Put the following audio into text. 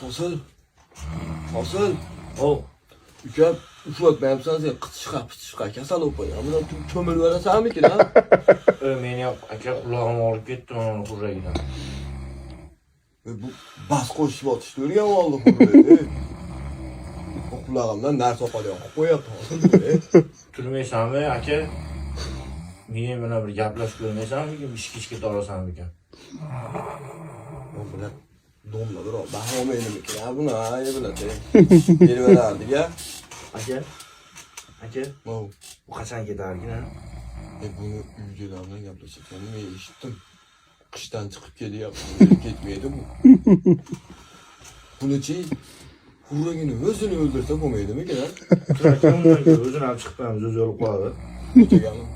Fasıl. Fasıl. O. Uşak, uşak benim sana sen kıtışka kasal opay. Amına kömür veresen mi ki lan? Meni aka kulağıma alıp gitti onu hurraydan. Bu bas koşup atıştı öyle ya vallahi hurrayı. O kulağımdan ders opalıyor. Koyap fasıl. Turmaysan be aka. Men bana bir gaplashib ko'rmaysanmi? Ishki torasanmi? O bilan domladır o. Daha olmayalım ki ya buna ya bilan. Geri verardik ya. Aka. Aka. O. Bu qachon ketarkin ha? Bunu uygulamdan yapacaklarını ben işittim. Kıştan çıkıp geliyor. Gitmeydi bu. Bunu çiğ. Hurragini özünü öldürse olmaydı mı ki lan? O'zini ham chiqib qo'yamiz, o'zi yo'l qo'yadi. Öteganım.